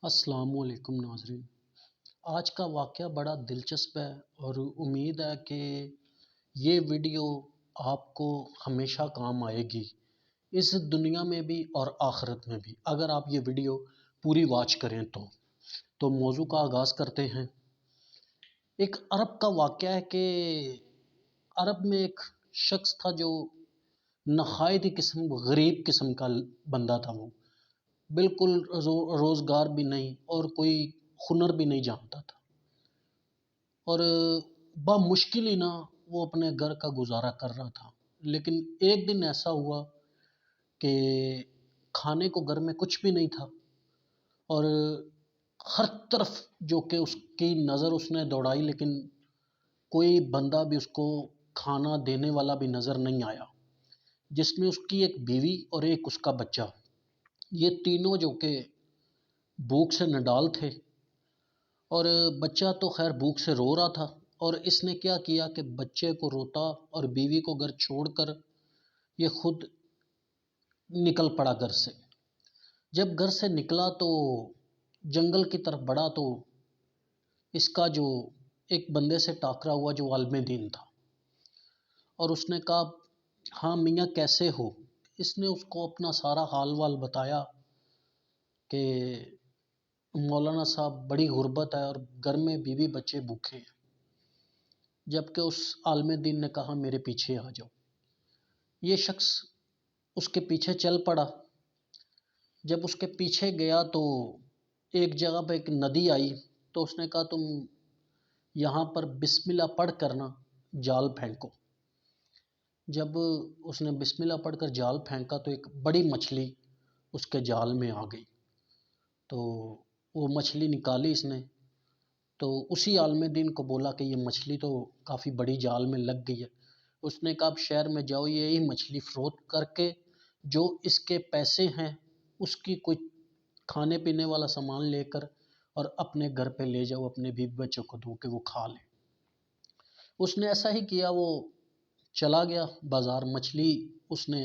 السلام علیکم ناظرین۔ آج کا واقعہ بڑا دلچسپ ہے اور امید ہے کہ یہ ویڈیو آپ کو ہمیشہ کام آئے گی، اس دنیا میں بھی اور آخرت میں بھی، اگر آپ یہ ویڈیو پوری واچ کریں تو موضوع کا آغاز کرتے ہیں۔ ایک عرب کا واقعہ ہے کہ عرب میں ایک شخص تھا جو نہایت ہی غریب قسم کا بندہ تھا۔ وہ بالکل روزگار بھی نہیں اور کوئی ہنر بھی نہیں جانتا تھا، اور بمشکل ہی نہ وہ اپنے گھر کا گزارا کر رہا تھا۔ لیکن ایک دن ایسا ہوا کہ کھانے کو گھر میں کچھ بھی نہیں تھا، اور ہر طرف جو کہ اس کی نظر اس نے دوڑائی، لیکن کوئی بندہ بھی اس کو کھانا دینے والا بھی نظر نہیں آیا، جس میں اس کی ایک بیوی اور ایک اس کا بچہ، یہ تینوں جو کہ بھوک سے نڈال تھے۔ اور بچہ تو خیر بھوک سے رو رہا تھا، اور اس نے کیا کیا کہ بچے کو روتا اور بیوی کو گھر چھوڑ کر یہ خود نکل پڑا گھر سے۔ جب گھر سے نکلا تو جنگل کی طرف بڑھا تو اس کا جو ایک بندے سے ٹاکرا ہوا جو عالم دین تھا، اور اس نے کہا، ہاں میاں کیسے ہو؟ اس نے اس کو اپنا سارا حال وال بتایا کہ مولانا صاحب بڑی غربت ہے اور گھر میں بیوی بچے بھوکے ہیں۔ جبکہ اس عالم دین نے کہا میرے پیچھے آ جاؤ۔ یہ شخص اس کے پیچھے چل پڑا۔ جب اس کے پیچھے گیا تو ایک جگہ پہ ایک ندی آئی، تو اس نے کہا تم یہاں پر بسم اللہ پڑھ کر نا جال پھینکو۔ جب اس نے بسم اللہ پڑھ کر جال پھینکا تو ایک بڑی مچھلی اس کے جال میں آ گئی۔ تو وہ مچھلی نکالی اس نے، تو اسی عالم دین کو بولا کہ یہ مچھلی تو کافی بڑی جال میں لگ گئی ہے۔ اس نے کہا اب شہر میں جاؤ، یہی مچھلی فروخت کر کے جو اس کے پیسے ہیں اس کی کوئی کھانے پینے والا سامان لے کر اور اپنے گھر پہ لے جاؤ، اپنے بیوی بچوں کو دو کہ وہ کھا لیں۔ اس نے ایسا ہی کیا، وہ چلا گیا بازار، مچھلی اس نے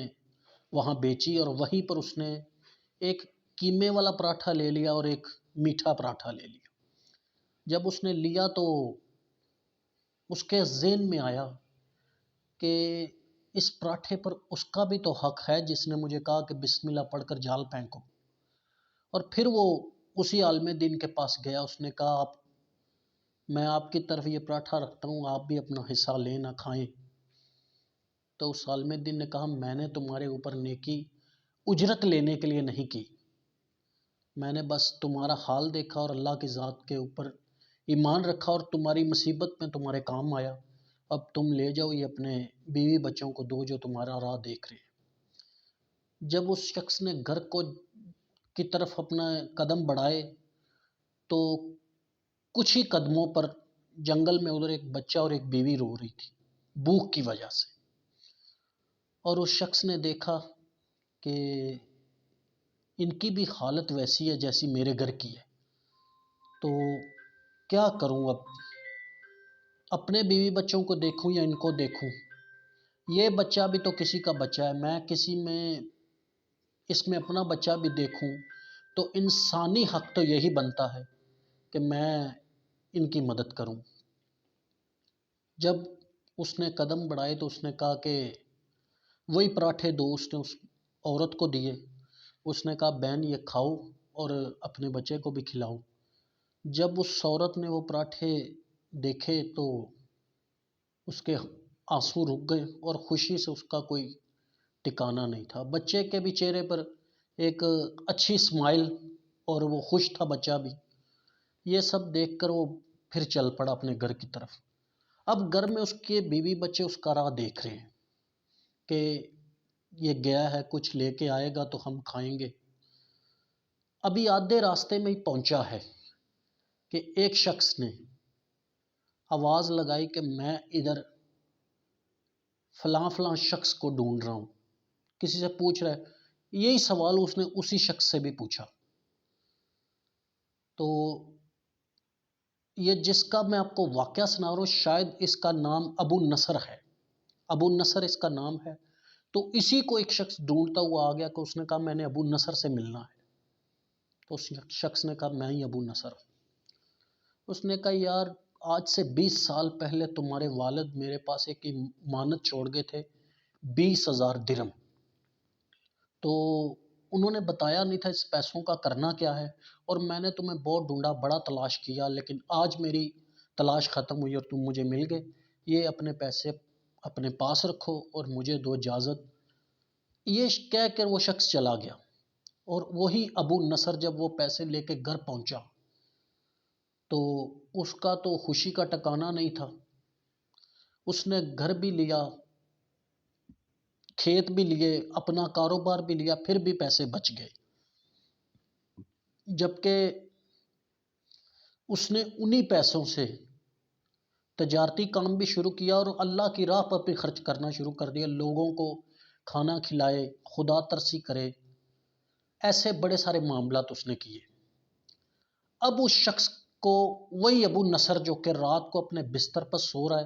وہاں بیچی، اور وہیں پر اس نے ایک قیمے والا پراٹھا لے لیا اور ایک میٹھا پراٹھا لے لیا۔ جب اس نے لیا تو اس کے ذہن میں آیا کہ اس پراٹھے پر اس کا بھی تو حق ہے جس نے مجھے کہا کہ بسم اللہ پڑھ کر جال پھینکو۔ اور پھر وہ اسی عالم دین کے پاس گیا، اس نے کہا میں آپ کی طرف یہ پراٹھا رکھتا ہوں، آپ بھی اپنا حصہ لیں نہ کھائیں۔ تو اس عالم دین نے کہا میں نے تمہارے اوپر نیکی اجرت لینے کے لیے نہیں کی، میں نے بس تمہارا حال دیکھا اور اللہ کی ذات کے اوپر ایمان رکھا، اور تمہاری مصیبت میں تمہارے کام آیا۔ اب تم لے جاؤ، یہ اپنے بیوی بچوں کو دو جو تمہارا راہ دیکھ رہے ہیں۔ جب اس شخص نے گھر کی طرف اپنا قدم بڑھائے تو کچھ ہی قدموں پر جنگل میں ادھر ایک بچہ اور ایک بیوی رو رہی تھی بھوک کی وجہ سے۔ اور اس شخص نے دیکھا کہ ان کی بھی حالت ویسی ہے جیسی میرے گھر کی ہے، تو کیا کروں؟ اب اپنے بیوی بچوں کو دیکھوں یا ان کو دیکھوں؟ یہ بچہ بھی تو کسی کا بچہ ہے، میں اس میں اپنا بچہ بھی دیکھوں تو انسانی حق تو یہی بنتا ہے کہ میں ان کی مدد کروں۔ جب اس نے قدم بڑھائے تو اس نے کہا کہ وہی پراٹھے دو، اس نے اس عورت کو دیے۔ اس نے کہا بہن یہ کھاؤ اور اپنے بچے کو بھی کھلاؤ۔ جب اس عورت نے وہ پراٹھے دیکھے تو اس کے آنسو رک گئے، اور خوشی سے اس کا کوئی ٹھکانہ نہیں تھا۔ بچے کے بھی چہرے پر ایک اچھی اسمائل، اور وہ خوش تھا بچہ بھی۔ یہ سب دیکھ کر وہ پھر چل پڑا اپنے گھر کی طرف۔ اب گھر میں اس کے بیوی بچے اس کا راہ دیکھ رہے ہیں کہ یہ گیا ہے، کچھ لے کے آئے گا تو ہم کھائیں گے۔ ابھی آدھے راستے میں ہی پہنچا ہے کہ ایک شخص نے آواز لگائی کہ میں ادھر فلاں فلاں شخص کو ڈھونڈ رہا ہوں، کسی سے پوچھ رہا ہے۔ یہی سوال اس نے اسی شخص سے بھی پوچھا۔ تو یہ جس کا میں آپ کو واقعہ سنا رہا ہوں، شاید اس کا نام ابو نصر ہے، ابو نصر اس کا نام ہے۔ تو اسی کو ایک شخص ڈھونڈتا ہوا آ گیا کہ اس نے کہا میں نے ابو نصر سے ملنا ہے۔ تو اس شخص نے کہا میں ہی ابو نصر ہوں۔ اس نے کہا یار آج سے 20 سال پہلے تمہارے والد میرے پاس ایک امانت چھوڑ گئے تھے، 20,000 درہم۔ تو انہوں نے بتایا نہیں تھا اس پیسوں کا کرنا کیا ہے، اور میں نے تمہیں بہت ڈھونڈا، بڑا تلاش کیا، لیکن آج میری تلاش ختم ہوئی اور تم مجھے مل گئے۔ یہ اپنے پیسے اپنے پاس رکھو اور مجھے دو اجازت۔ یہ کہہ کر وہ شخص چلا گیا، اور وہی ابو نصر جب وہ پیسے لے کے گھر پہنچا تو اس کا تو خوشی کا ٹکانا نہیں تھا۔ اس نے گھر بھی لیا، کھیت بھی لیے، اپنا کاروبار بھی لیا، پھر بھی پیسے بچ گئے، جبکہ اس نے انہی پیسوں سے تجارتی کام بھی شروع کیا اور اللہ کی راہ پر بھی خرچ کرنا شروع کر دیا، لوگوں کو کھانا کھلائے، خدا ترسی کرے، ایسے بڑے سارے معاملات اس نے کیے۔ اب اس شخص کو وہی ابو نصر جو کہ رات کو اپنے بستر پر سو رہا ہے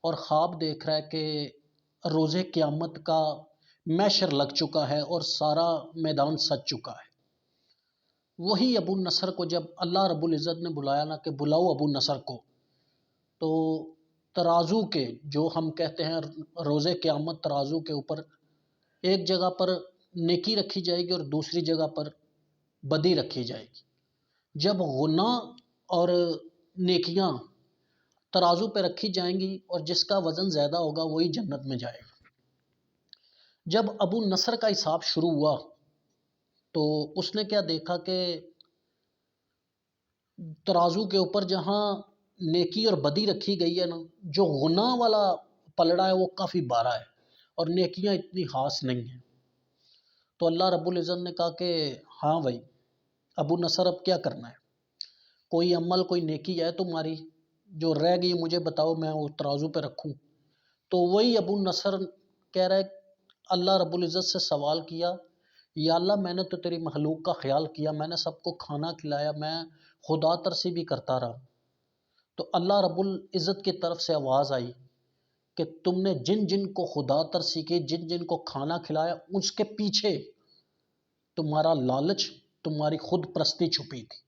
اور خواب دیکھ رہا ہے کہ روز قیامت کا محشر لگ چکا ہے اور سارا میدان سج چکا ہے، وہی ابو نصر کو جب اللہ رب العزت نے بلایا نا کہ بلاؤ ابو نصر کو، تو ترازو کے جو ہم کہتے ہیں روز قیامت ترازو کے اوپر ایک جگہ پر نیکی رکھی جائے گی اور دوسری جگہ پر بدی رکھی جائے گی۔ جب گناہ اور نیکیاں ترازو پہ رکھی جائیں گی اور جس کا وزن زیادہ ہوگا وہی جنت میں جائے گا۔ جب ابو نصر کا حساب شروع ہوا تو اس نے کیا دیکھا کہ ترازو کے اوپر جہاں نیکی اور بدی رکھی گئی ہے نا، جو گناہ والا پلڑا ہے وہ کافی بارا ہے اور نیکیاں اتنی خاص نہیں ہیں۔ تو اللہ رب العزت نے کہا کہ ہاں بھائی ابو نصر اب کیا کرنا ہے، کوئی عمل کوئی نیکی ہے تمہاری جو رہ گئی مجھے بتاؤ، میں وہ ترازو پہ رکھوں۔ تو وہی ابو نصر کہہ رہا ہے، اللہ رب العزت سے سوال کیا، یا اللہ میں نے تو تیری مخلوق کا خیال کیا، میں نے سب کو کھانا کھلایا، میں خدا ترسی بھی کرتا رہا۔ تو اللہ رب العزت کی طرف سے آواز آئی کہ تم نے جن جن کو خدا ترسی کی، جن جن کو کھانا کھلایا، اس کے پیچھے تمہارا لالچ، تمہاری خود پرستی چھپی تھی،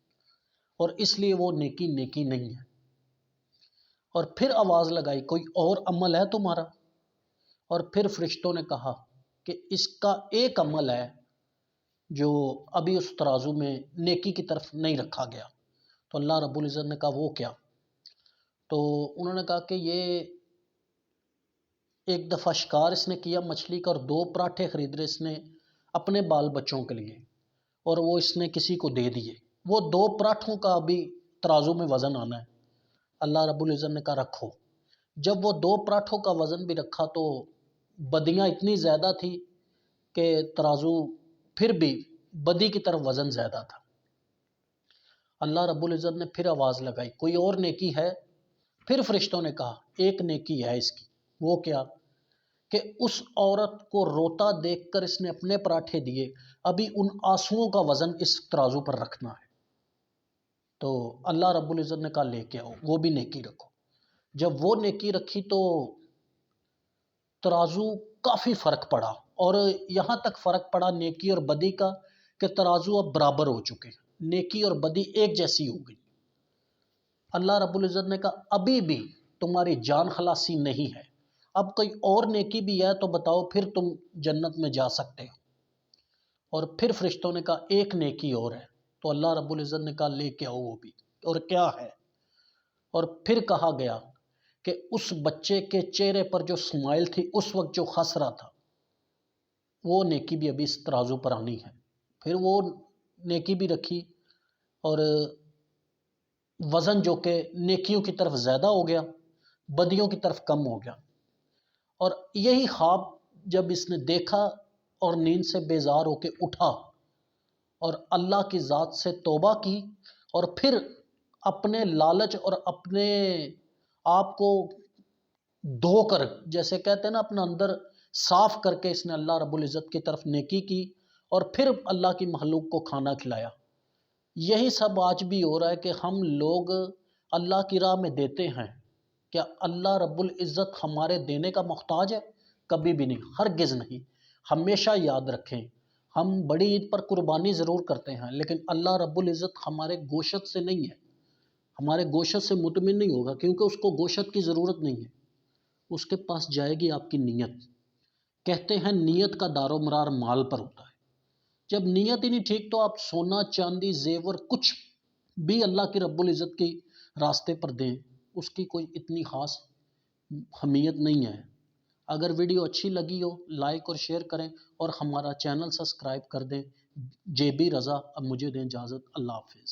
اور اس لیے وہ نیکی نیکی نہیں ہے۔ اور پھر آواز لگائی کوئی اور عمل ہے تمہارا، اور پھر فرشتوں نے کہا کہ اس کا ایک عمل ہے جو ابھی اس ترازو میں نیکی کی طرف نہیں رکھا گیا۔ تو اللہ رب العزت نے کہا وہ کیا؟ تو انہوں نے کہا کہ یہ ایک دفعہ شکار اس نے کیا مچھلی کا اور 2 پراٹھے خرید رہے اس نے اپنے بال بچوں کے لیے، اور وہ اس نے کسی کو دے دیے، وہ 2 پراٹھوں کا ابھی ترازو میں وزن آنا ہے۔ اللہ رب العزت نے کہا رکھو۔ جب وہ 2 پراٹھوں کا وزن بھی رکھا تو بدیاں اتنی زیادہ تھی کہ ترازو پھر بھی بدی کی طرف وزن زیادہ تھا۔ اللہ رب العزت نے پھر آواز لگائی کوئی اور نیکی ہے؟ پھر فرشتوں نے کہا ایک نیکی ہے اس کی، وہ کیا؟ کہ اس عورت کو روتا دیکھ کر اس نے اپنے پراٹھے دیے، ابھی ان آنسوؤں کا وزن اس ترازو پر رکھنا ہے۔ تو اللہ رب العزت نے کہا لے کے آؤ، وہ بھی نیکی رکھو۔ جب وہ نیکی رکھی تو ترازو کافی فرق پڑا، اور یہاں تک فرق پڑا نیکی اور بدی کا کہ ترازو اب برابر ہو چکے، نیکی اور بدی ایک جیسی ہو گئی۔ اللہ رب العزت نے کہا ابھی بھی تمہاری جان خلاصی نہیں ہے، اب کوئی اور نیکی بھی ہے تو بتاؤ، پھر تم جنت میں جا سکتے ہو۔ اور پھر فرشتوں نے کہا ایک نیکی اور ہے، تو اللہ رب العزت نے کہا لے کے آؤ وہ بھی، اور کیا ہے؟ اور پھر کہا گیا کہ اس بچے کے چہرے پر جو اسمائل تھی اس وقت جو ہنس رہا تھا، وہ نیکی بھی ابھی اس ترازو پر آنی ہے۔ پھر وہ نیکی بھی رکھی اور وزن جو کہ نیکیوں کی طرف زیادہ ہو گیا، بدیوں کی طرف کم ہو گیا۔ اور یہی خواب جب اس نے دیکھا اور نیند سے بیزار ہو کے اٹھا اور اللہ کی ذات سے توبہ کی، اور پھر اپنے لالچ اور اپنے آپ کو دھو کر، جیسے کہتے ہیں نا اپنا اندر صاف کر کے، اس نے اللہ رب العزت کی طرف نیکی کی اور پھر اللہ کی مخلوق کو کھانا کھلایا۔ یہی سب آج بھی ہو رہا ہے کہ ہم لوگ اللہ کی راہ میں دیتے ہیں، کیا اللہ رب العزت ہمارے دینے کا محتاج ہے؟ کبھی بھی نہیں، ہرگز نہیں۔ ہمیشہ یاد رکھیں ہم بڑی عید پر قربانی ضرور کرتے ہیں، لیکن اللہ رب العزت ہمارے گوشت سے نہیں ہے، ہمارے گوشت سے مطمئن نہیں ہوگا، کیونکہ اس کو گوشت کی ضرورت نہیں ہے، اس کے پاس جائے گی آپ کی نیت۔ کہتے ہیں نیت کا دار و مرار مال پر ہوتا ہے۔ جب نیت ہی نہیں ٹھیک تو آپ سونا چاندی زیور کچھ بھی اللہ کی رب العزت کی راستے پر دیں، اس کی کوئی اتنی خاص اہمیت نہیں ہے۔ اگر ویڈیو اچھی لگی ہو لائک اور شیئر کریں اور ہمارا چینل سبسکرائب کر دیں۔ جے بی رضا، اب مجھے دیں اجازت، اللہ حافظ۔